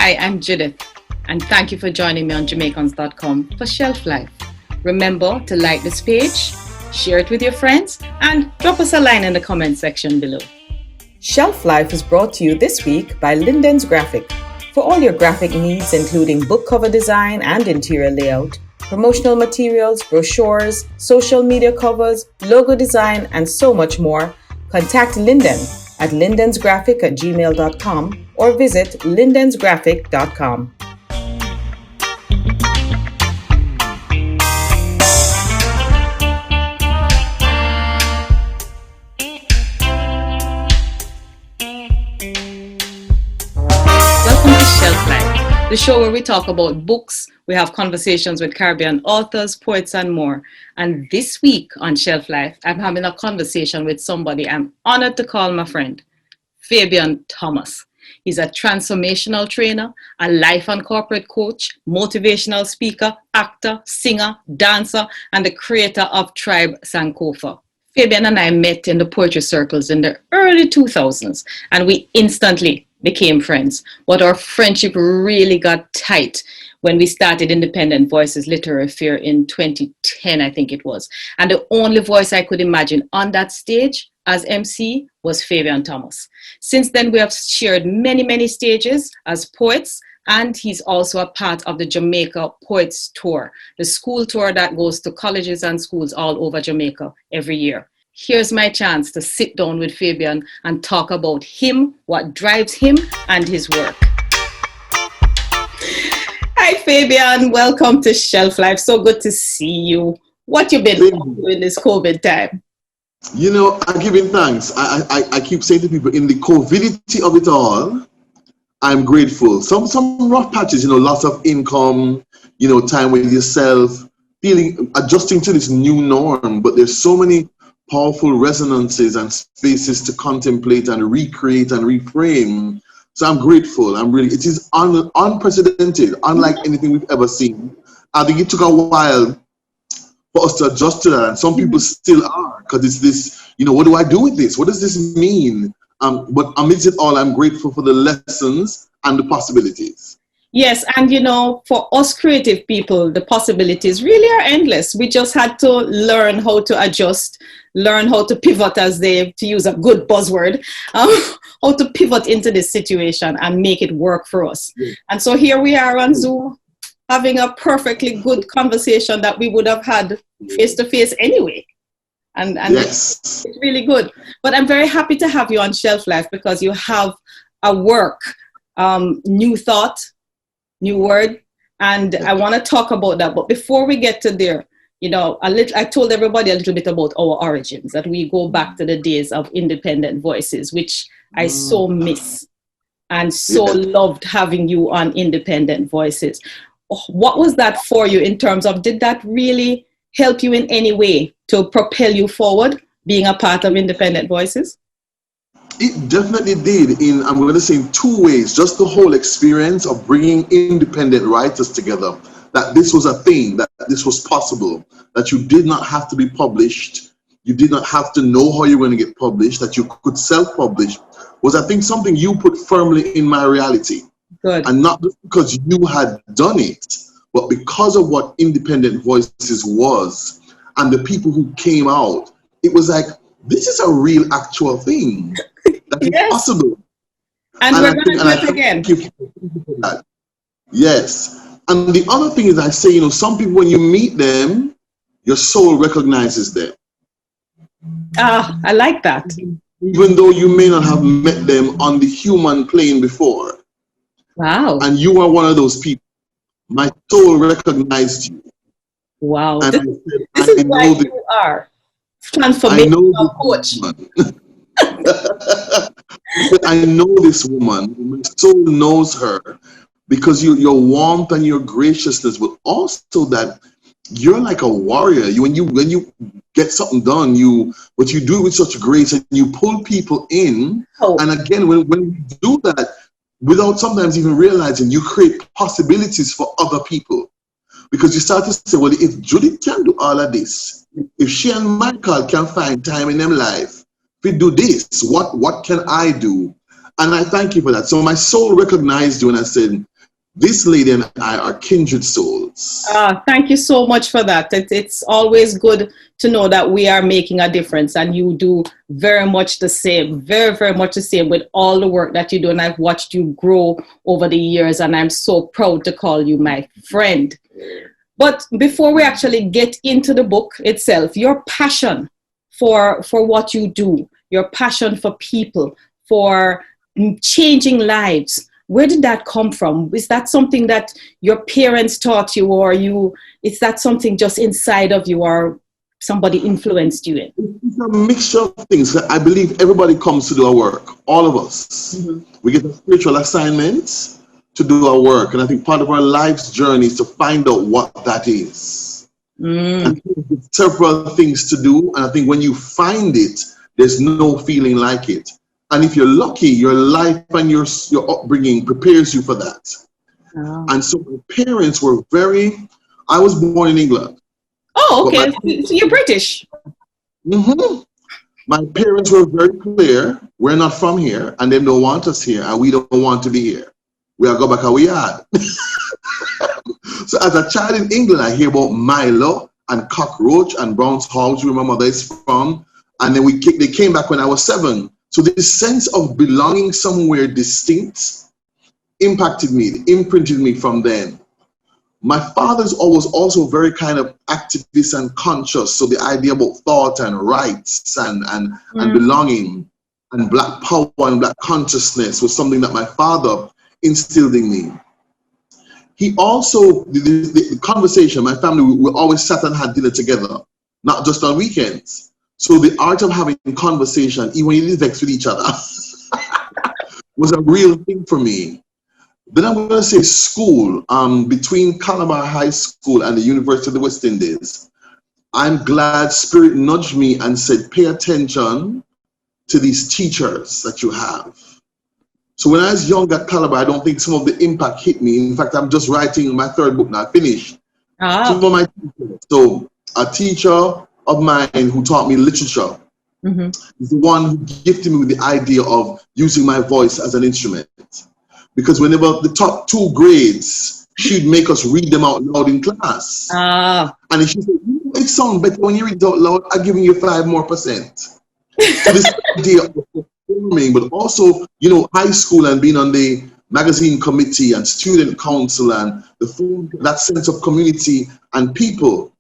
Hi, I'm Judith, and thank you for joining me on Jamaicans.com for Shelf Life. Remember to like this page, share it with your friends, and drop us a line in the comment section below. Shelf Life is brought to you this week by Linden's Graphic. For all your graphic needs, including book cover design and interior layout, promotional materials, brochures, social media covers, logo design, and so much more, contact Linden at lindensgraphic@gmail.com or visit lindensgraphic.com. Welcome to Shelf Life, the show where we talk about books, we have conversations with Caribbean authors, poets, and more. And this week on Shelf Life, I'm having a conversation with somebody I'm honored to call my friend, Fabian Thomas. He's a transformational trainer, a life and corporate coach, motivational speaker, actor, singer, dancer, and the creator of Tribe Sang Kofo. Fabian and I met in the poetry circles in the early 2000s, and we instantly became friends. But our friendship really got tight when we started Independent Voices Literary Fair in 2010, I think it was. And the only voice I could imagine on that stage as MC was Fabian Thomas. Since then, we have shared many stages as poets, and he's also a part of the Jamaica Poets Tour, the school tour that goes to colleges and schools all over Jamaica every year. Here's my chance to sit down with Fabian and talk about him, what drives him, and his work. Hi, Fabian. Welcome to Shelf Life. So good to see you. What you been up to in this COVID time? You know, I'm giving thanks. I keep saying to people, in the COVIDity of it all, I'm grateful. Some rough patches, loss of income, time with yourself, adjusting to this new norm. But there's so many powerful resonances and spaces to contemplate and recreate and reframe. So I'm grateful. It is unprecedented, unlike anything we've ever seen. I think it took a while for us to adjust to that, and some people still are, because it's this, what do I do with this? What does this mean? But amidst it all, I'm grateful for the lessons and the possibilities. Yes, and for us creative people, the possibilities really are endless. We just had to learn how to adjust, learn how to pivot, to use a good buzzword, how to pivot into this situation and make it work for us. Yeah. And so here we are on Zoom, having a perfectly good conversation that we would have had face-to-face anyway. And yes, it's really good. But I'm very happy to have you on Shelf Life because you have a work, new thought, new word, and I want to talk about that. But before we get to there, I told everybody a little bit about our origins, that we go back to the days of Independent Voices, which I so miss and so loved having you on Independent Voices. What was that for you in terms of, did that really help you in any way to propel you forward, being a part of Independent Voices? It definitely did, I'm going to say in two ways. Just the whole experience of bringing independent writers together, that this was a thing, that this was possible, that you did not have to be published, you did not have to know how you're going to get published, that you could self-publish, was, I think, something you put firmly in my reality. Good. And not just because you had done it, but because of what Independent Voices was and the people who came out. It was like, this is a real actual thing that is possible. And we're going to do it again. Yes. And the other thing is, I say, some people, when you meet them, your soul recognizes them. Ah, I like that. Even though you may not have met them on the human plane before. Wow. And you are one of those people. My soul recognized you. Wow. And this is why you are transformational coach. I know this woman. My soul knows her because your warmth and your graciousness, but also that you're like a warrior. When you get something done, but you do it with such grace, and you pull people in. Oh. And again, when you do that, without sometimes even realizing, you create possibilities for other people. Because you start to say, well, if Judith can do all of this, if she and Michael can find time in their life, if we do this, what can I do? And I thank you for that. So my soul recognized you, and I said, this lady and I are kindred souls. Thank you so much for that. It's always good to know that we are making a difference, and you do very much the same, very, very much the same with all the work that you do. And I've watched you grow over the years, and I'm so proud to call you my friend. But before we actually get into the book itself, your passion for what you do, your passion for people, for changing lives, where did that come from? Is that something that your parents taught you, or is that something just inside of you, or somebody influenced you in? It's a mixture of things. I believe everybody comes to do our work, all of us. Mm-hmm. We get a spiritual assignment to do our work. And I think part of our life's journey is to find out what that is. And there's several things to do. And I think when you find it, there's no feeling like it. And if you're lucky, your life and your upbringing prepares you for that. Oh. And so my parents were I was born in England. Oh, okay. So you're British. Mm-hmm. My parents were very clear. We're not from here, and they don't want us here, and we don't want to be here. We'll go back how we are. So as a child in England, I hear about Milo and cockroach and Brown's house, where my mother is from. And then they came back when I was 7. So this sense of belonging somewhere distinct impacted me, imprinted me from then. My father's always also very kind of activist and conscious. So the idea about thought and rights and belonging and Black power and Black consciousness was something that my father instilled in me. He also, the conversation, my family, we always sat and had dinner together, not just on weekends. So the art of having conversation, even when you vex with each other, was a real thing for me. Then I'm going to say school, between Calabar High School and the University of the West Indies. I'm glad Spirit nudged me and said, pay attention to these teachers that you have. So when I was young at Calabar, I don't think some of the impact hit me. In fact, I'm just writing my 3rd book now, finished. So a teacher of mine who taught me literature is the one who gifted me with the idea of using my voice as an instrument. Because whenever the top 2 grades, she'd make us read them out loud in class. And she said, it sounds better when you read it out loud, I'm giving you 5% more. So this idea of performing, but also, high school and being on the magazine committee and student council and that sense of community and people.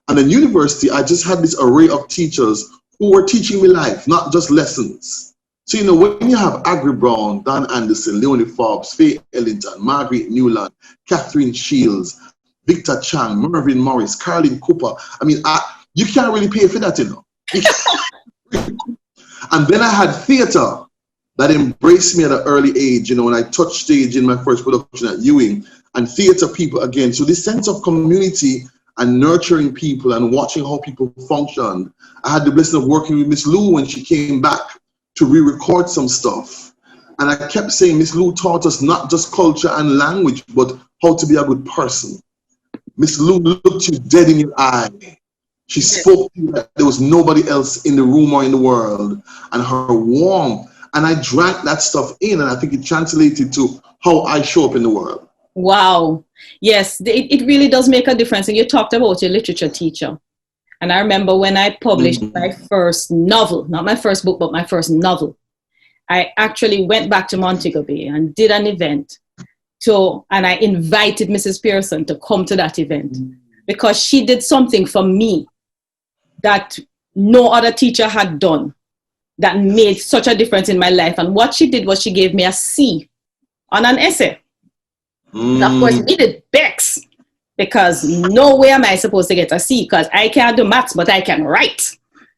And in university, I just had this array of teachers who were teaching me life, not just lessons. So, when you have Agri Brown, Don Anderson, Leonie Forbes, Faye Ellington, Margaret Newland, Catherine Shields, Victor Chang, Mervyn Morris, Caroline Cooper, you can't really pay for that, And then I had theater that embraced me at an early age, when I touched stage in my first production at Ewing, and theater people again. So this sense of community and nurturing people and watching how people functioned. I had the blessing of working with Miss Lou when she came back to re-record some stuff. And I kept saying, Miss Lou taught us not just culture and language, but how to be a good person. Miss Lou looked you dead in your eye. She spoke to you like there was nobody else in the room or in the world. And her warmth, and I drank that stuff in, and I think it translated to how I show up in the world. Wow. Yes, it really does make a difference. And you talked about your literature teacher. And I remember when I published my first novel, not my first book, but my first novel, I actually went back to Montego Bay and did an event. And I invited Mrs. Pearson to come to that event because she did something for me that no other teacher had done that made such a difference in my life. And what she did was she gave me a C on an essay. Of course, me did Bex, because no way am I supposed to get a C, because I can't do maths, but I can write.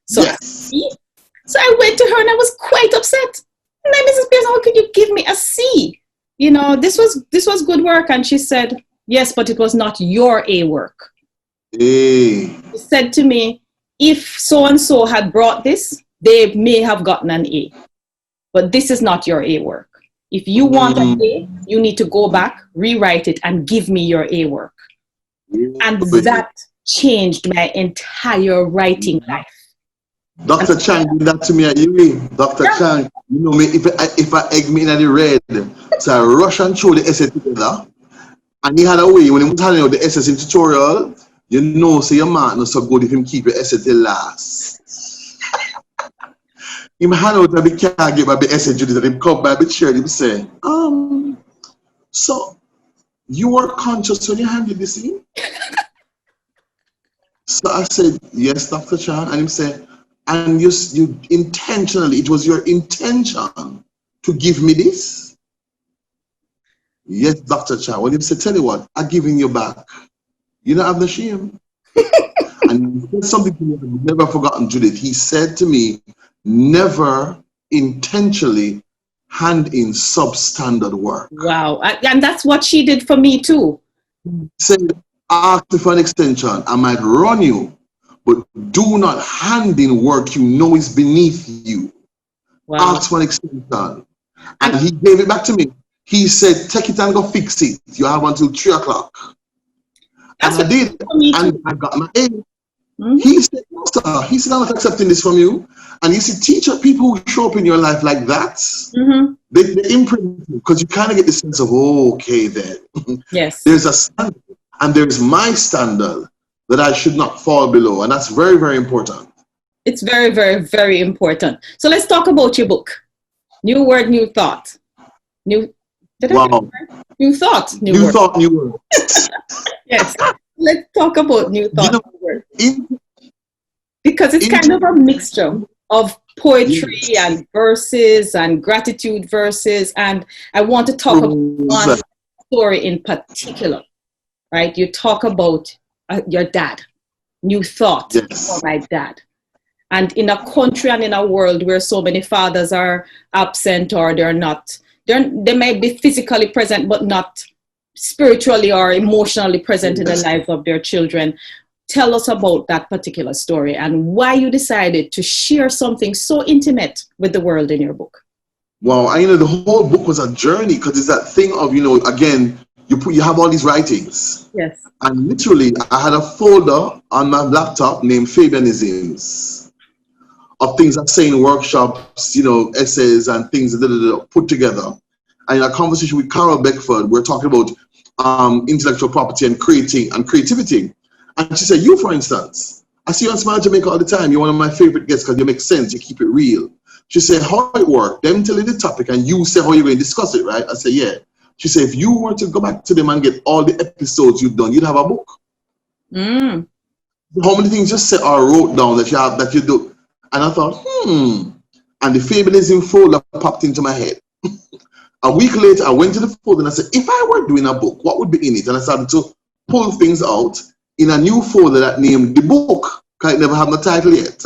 So, so I went to her and I was quite upset. And then, Mrs. Pearson, how could you give me a C? This was good work. And she said, yes, but it was not your A work. She said to me, if so-and-so had brought this, they may have gotten an A. But this is not your A work. If you want an A, you need to go back, rewrite it, and give me your A work. And that changed my entire writing life. Dr. Chang did that to me at Ewing. Dr. Chang, me, if I egg me in the red, so I rush and throw the essay together, And he had a way, when he was handing out the essay in tutorial, you know, say your man not so good if him keep your essay till last. Him hand out and he can't give a bit essay Judith and him come by the chair and him say, so you were conscious when you handed this in? So I said, yes, Dr. Chan. And him said, and you intentionally, it was your intention to give me this? Yes, Dr. Chan. Well, him said, tell you what, I'm giving you back. You don't have the shame. And he said something to me I've never forgotten, Judith. He said to me, never intentionally hand in substandard work. Wow. And that's what she did for me too. He said, ask for an extension. I might run you, but do not hand in work you know is beneath you. Wow. Ask for an extension. And he gave it back to me. He said, take it and go fix it. You have until 3 o'clock. And I did. And I got my A. Mm-hmm. He said, no, sir. He said, I'm not accepting this from you. And you see, teacher, people who show up in your life like that, mm-hmm. they imprint you because you kind of get the sense of, oh, okay, then. Yes. There's a standard, and there's my standard that I should not fall below. And that's very, very important. It's very, very, very important. So let's talk about your book. New word, new thought. New thought, new thought, new word. Yes. Let's talk about new thought, new word. Because it's kind of a mixture of poetry and verses and gratitude verses. And I want to talk about one story in particular, right? You talk about your dad, new thought for my dad. And in a country and in a world where so many fathers are absent or they're not, they may be physically present, but not spiritually or emotionally present in the lives of their children. Tell us about that particular story and why you decided to share something so intimate with the world in your book. Well, the whole book was a journey because it's that thing of, again, you have all these writings. Yes. And literally, I had a folder on my laptop named Fabianisms of things I say in workshops, essays and things put together. And in a conversation with Carol Beckford, we're talking about intellectual property and creativity. And she said, you, for instance, I see you on Smile Jamaica all the time. You're one of my favorite guests because you make sense. You keep it real. She said, how it work? Them tell you the topic and you say how you're going to discuss it, right? I said, yeah. She said, if you were to go back to them and get all the episodes you've done, you'd have a book. Mm. How many things just said or wrote down that you do? And I thought, And the Fabianism folder popped into my head. A week later, I went to the folder and I said, if I were doing a book, what would be in it? And I started to pull things out in a new folder that named The Book, because it never had no title yet.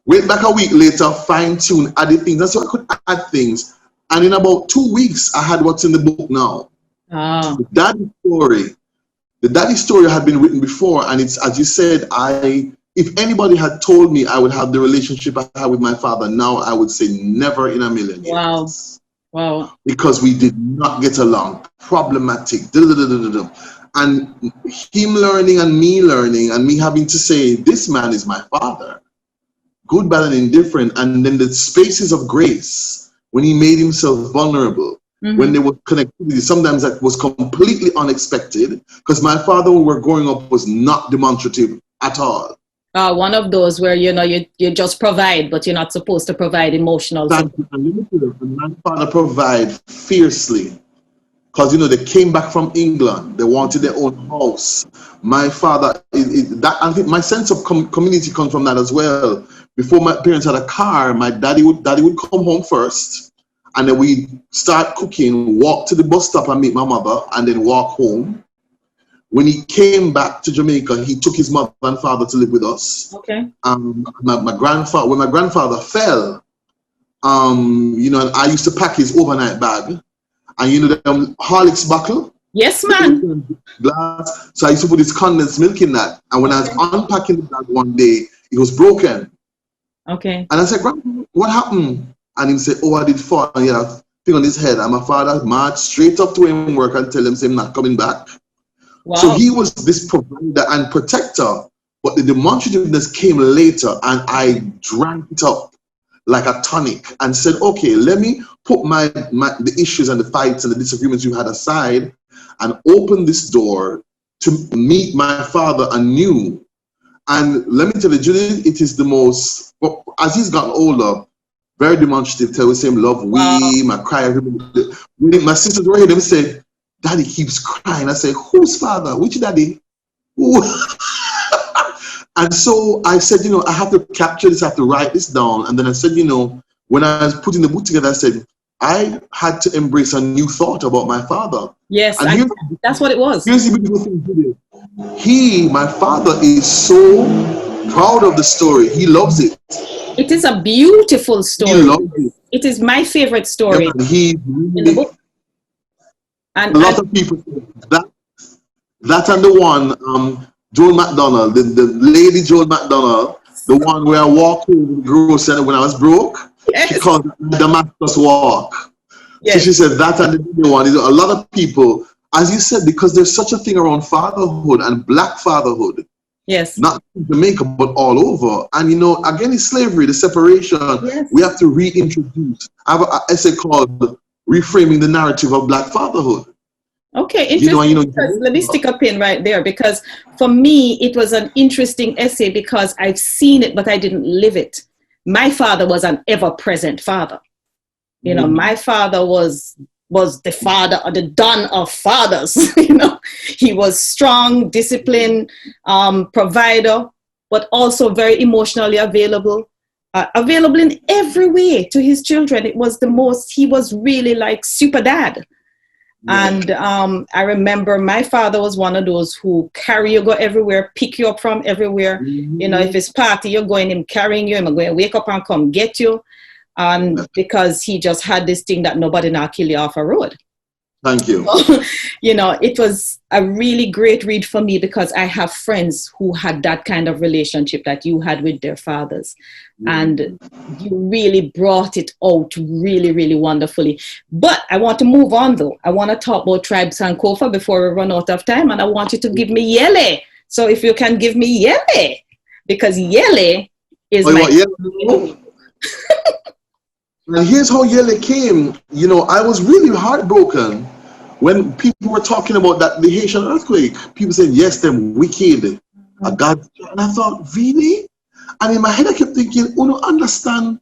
Went back a week later, fine-tuned, added things. That's so I could add things. And in about 2 weeks, I had what's in the book now. Oh. The daddy story had been written before. And it's, as you said, if anybody had told me I would have the relationship I had with my father now, I would say never in a million years. Wow. Because we did not get along. Problematic. And him learning and me having to say, this man is my father. Good, bad, and indifferent. And then the spaces of grace, when he made himself vulnerable, when there was connectivity, sometimes that was completely unexpected. Because my father, when we were growing up, was not demonstrative at all. One of those where, you just provide, but you're not supposed to provide emotional support. My father provided fiercely. Because, they came back from England. They wanted their own house. My father, I think my sense of community comes from that as well. Before my parents had a car, my daddy would come home first. And then we'd start cooking, walk to the bus stop and meet my mother, and then walk home. When he came back to Jamaica, he took his mother and father to live with us. Okay. When my grandfather fell, and I used to pack his overnight bag. And the Horlicks bottle? Yes, man. Glass. So I used to put this condensed milk in that. And when I was unpacking the bag one day, it was broken. Okay. And I said, Grandpa, what happened? And he said, I did fall. And he had a thing on his head. And my father marched straight up to him work and tell him, say, I'm not coming back. Wow. So he was this provider and protector. But the demonstrativeness came later. And I drank it up like a tonic and said, okay, let me put the issues and the fights and the disagreements you had aside and opened this door to meet my father anew. And let me tell you, Judith, it is the most, as he's gotten older, very demonstrative, tell the same love, I cry. My sisters were here, them said, Daddy keeps crying. I said, whose father? Which daddy? Who? And so I said, I have to capture this, I have to write this down. And then I said, when I was putting the book together, I said, I had to embrace a new thought about my father. Yes, that's what it was. Here's the beautiful thing, Judith. My father, is so proud of the story. He loves it. It is a beautiful story. He loves it. It is my favorite story in the book. And a lot of people say that and the one, Joan McDonald, the lady Joan McDonald, the one where I walked over the grocery when I was broke. Yes. She called it the Damascus Walk. Yes. So she said that and the one. A lot of people, as you said, because there's such a thing around fatherhood and black fatherhood. Yes. Not in Jamaica, but all over. And again, it's slavery, the separation. Yes. We have to reintroduce. I have an essay called Reframing the Narrative of Black Fatherhood. Okay, interesting. Let me stick a pin right there, because for me, it was an interesting essay because I've seen it, but I didn't live it. My father was an ever-present father. My father was the father or the don of fathers. He was strong, disciplined, provider, but also very emotionally available in every way to his children. He was really like super dad. Yeah. And I remember my father was one of those who carry you, go everywhere, pick you up from everywhere. Mm-hmm. If it's party, you're going, him carrying you, him going to wake up and come get you. And because he just had this thing that nobody now kill you off a road. Thank you. So, it was a really great read for me because I have friends who had that kind of relationship that you had with their fathers. Mm-hmm. And you really brought it out really, really wonderfully. But I want to move on though. I want to talk about Tribes and Kofo before we run out of time. And I want you to give me Yele. So if you can give me Yele, because Yele is And here's how Yele came. I was really heartbroken when people were talking about the Haitian earthquake. People said, yes, them wicked. A God. And I thought, really? And in my head, I kept thinking, understand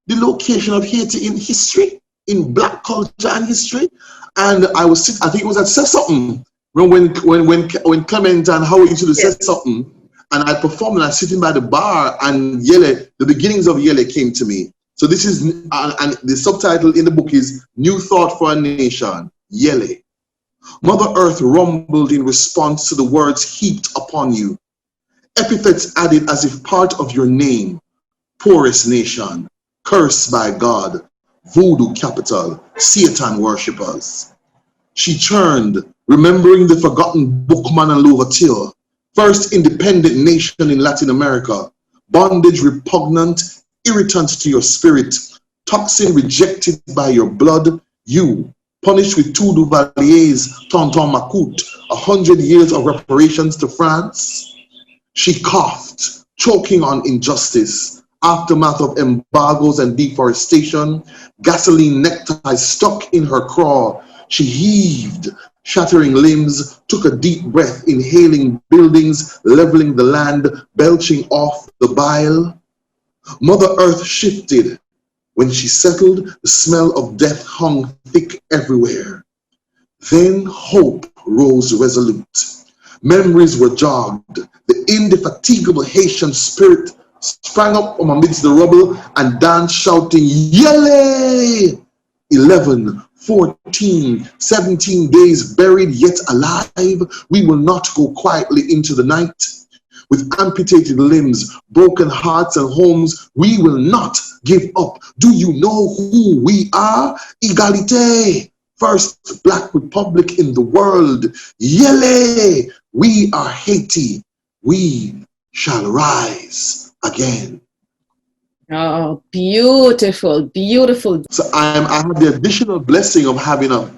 the location of Haiti in history, in black culture and history. And I think it was at Say Something, when Clement and Howard used to say something, and I performed and I was sitting by the bar, and Yele, the beginnings of Yele came to me. So this is, and the subtitle in the book is New Thought for a Nation, Yele. Mother Earth rumbled in response to the words heaped upon you. Epithets added as if part of your name. Poorest nation, cursed by God, voodoo capital, Satan worshippers. She turned, remembering the forgotten bookman and Louverture, first independent nation in Latin America, bondage repugnant, irritant to your spirit, toxin rejected by your blood, you, punished with 2 Duvaliers, Tonton Macoute, 100 years of reparations to France. She coughed, choking on injustice, aftermath of embargoes and deforestation, gasoline neckties stuck in her craw. She heaved, shattering limbs, took a deep breath, inhaling buildings, leveling the land, belching off the bile. Mother Earth shifted. When she settled, the smell of death hung thick everywhere. Then hope rose resolute. Memories were jogged. The indefatigable Haitian spirit sprang up from amidst the rubble and danced shouting, Yele! 11, 14, 17 days buried yet alive, we will not go quietly into the night. With amputated limbs, broken hearts and homes, we will not give up. Do you know who we are? Egalite, first Black Republic in the world. Yele, we are Haiti. We shall rise again. Oh, beautiful, beautiful. So I have the additional blessing of having a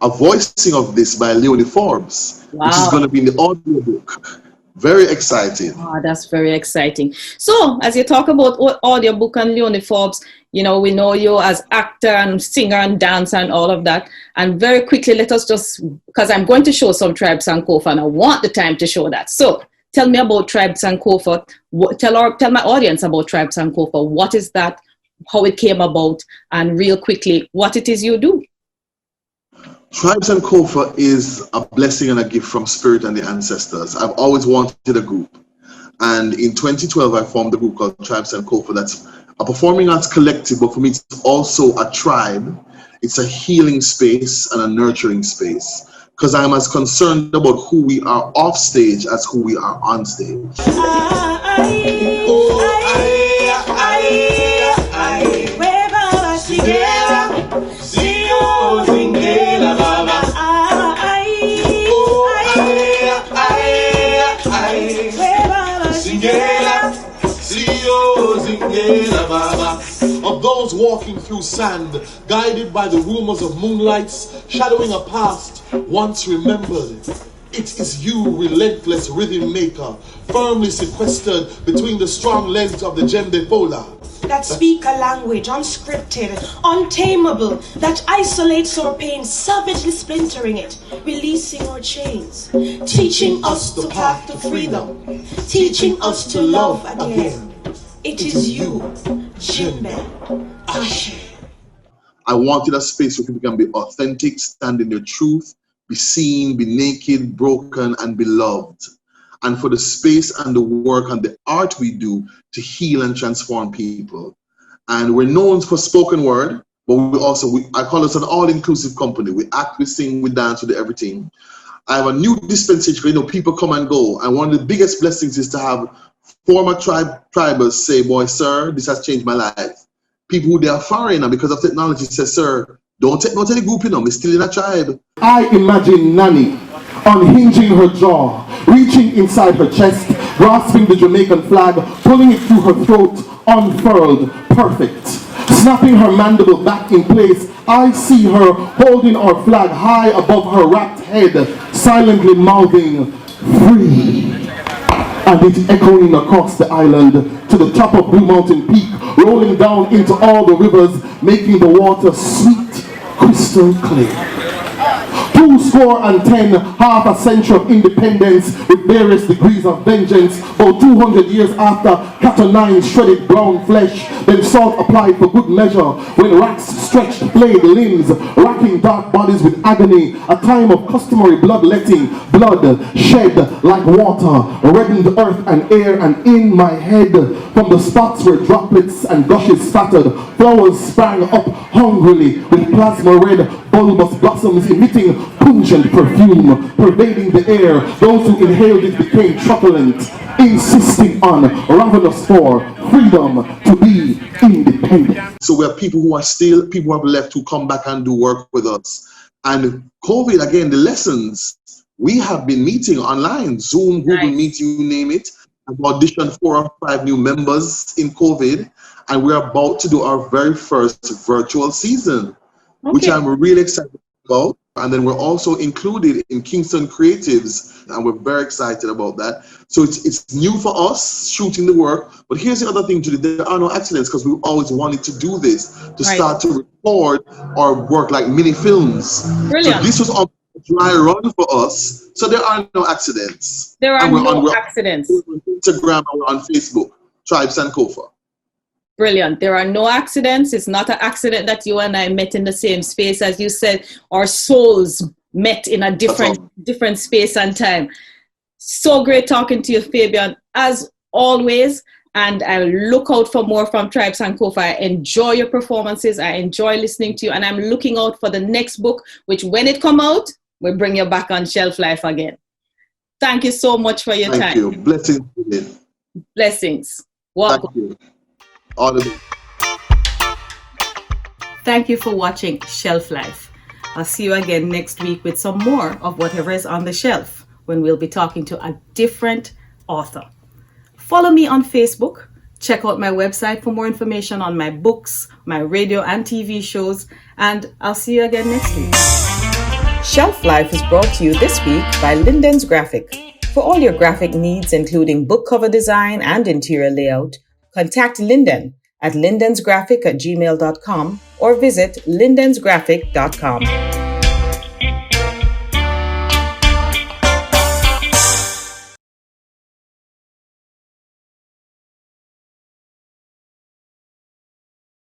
voicing of this by Leonie Forbes, which is going to be in the audio book. Very excited. Oh, that's very exciting. So, as you talk about audiobook and Leonie Forbes, we know you as actor and singer and dancer and all of that. And very quickly, let us just, because I'm going to show some Tribes and Kofo, and I want the time to show that. So, tell me about Tribes and Kofo. Tell my audience about Tribes and Kofo. What is that? How it came about, and real quickly, what it is you do. Tribes and Kofo is a blessing and a gift from Spirit and the ancestors. I've always wanted a group. And in 2012, I formed a group called Tribes and Kofo. That's a performing arts collective, but for me, it's also a tribe. It's a healing space and a nurturing space, because I'm as concerned about who we are off stage as who we are on stage. Of those walking through sand, guided by the rumors of moonlights, shadowing a past once remembered. It is you, relentless rhythm maker, firmly sequestered between the strong legs of the djembe fola. That speak a language unscripted, untamable, that isolates our pain, savagely splintering it, releasing our chains, teaching us the path to freedom, teaching us to love again. It is you, Djembe, Ashe. I wanted a space where people can be authentic, stand in their truth, be seen, be naked, broken, and be loved. And for the space and the work and the art we do to heal and transform people. And we're known for spoken word, but I call us an all-inclusive company. We act, we sing, we dance, we do everything. I have a new dispensation, people come and go. And one of the biggest blessings is to have former tribers say, boy, sir, this has changed my life. People who they are foreign, and because of technology, say, sir, don't take any group, we're still in a tribe. I imagine Nanny unhinging her jaw, reaching inside her chest, grasping the Jamaican flag, pulling it through her throat, unfurled, perfect. Snapping her mandible back in place, I see her holding our flag high above her wrapped head, silently mouthing, free. And it echoing across the island to the top of Blue Mountain Peak, rolling down into all the rivers, making the water sweet, crystal clear. 210, half a century of independence with various degrees of vengeance, about 200 years after cat o' nine shredded brown flesh, then salt applied for good measure, when rats stretched flayed limbs, racking dark bodies with agony, a time of customary bloodletting, blood shed like water, reddened earth and air, and in my head, from the spots where droplets and gushes spattered, flowers sprang up hungrily with plasma red bulbous blossoms emitting pungent perfume, pervading the air. Those who inhaled it became truculent, insisting on, ravenous for freedom to be independent. So we have people who have left who come back and do work with us. And COVID, again, the lessons, we have been meeting online, Zoom, Google Meet, you name it. I've auditioned 4 or 5 new members in COVID, and we're about to do our very first virtual season, which I'm really excited about. And then we're also included in Kingston Creatives, and we're very excited about that. So it's new for us, shooting the work. But here's the other thing, Judith, there are no accidents, because we've always wanted to do this, to start to record our work like mini films. Brilliant. So this was a dry run for us, so there are no accidents. There are no accidents. We're on Instagram and we're on Facebook, Tribes and Kofo. Brilliant. There are no accidents. It's not an accident that you and I met in the same space. As you said, our souls met in a different space and time. So great talking to you, Fabian, as always. And I'll look out for more from Tribes and Kofo. I enjoy your performances. I enjoy listening to you. And I'm looking out for the next book, which when it comes out, we'll bring you back on Shelf Life again. Thank you so much for your time. Thank you. Blessings. Blessings. Welcome. Thank you. All of it. Thank you for watching Shelf Life. I'll see you again next week with some more of whatever is on the shelf, when we'll be talking to a different author. Follow me on Facebook. Check out my website for more information on my books, my radio and TV shows, and I'll see you again next week. Shelf Life is brought to you this week by Linden's Graphic. For all your graphic needs, including book cover design and interior layout, contact Linden at lindensgraphic@gmail.com or visit lindensgraphic.com.